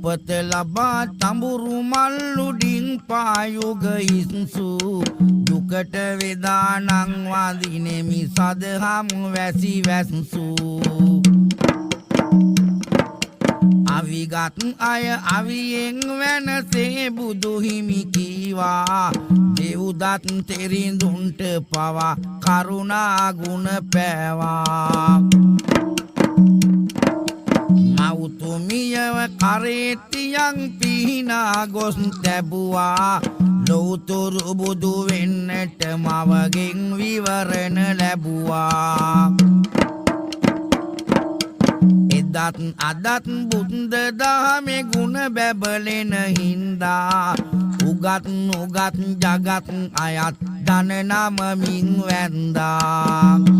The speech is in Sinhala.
උපත ලබා තඹුරු මල්ලුඩින් පායුග ඉස්සු දුකට වේදානං වදිනෙමි සදහම් වැසි වැස්සු අවිගත් අය අවියෙන් වෙනසේ බුදු හිමි කීවා දෙව්දත් තෙරිඳුන්ට පවා කරුණා ගුණ පෑවා මෞතුමියව කරේතියන් පිහිනා ගොස් තැබුවා ලෝතුරු බුදු වෙන්නට මවගෙන් විවරණ ලැබුවා එදත් අදත් බුද්ධ දහමේ ගුණ බැබලෙන හින්දා උගත් නුගත් ජගත් අයත් දන නමමින් වැන්දා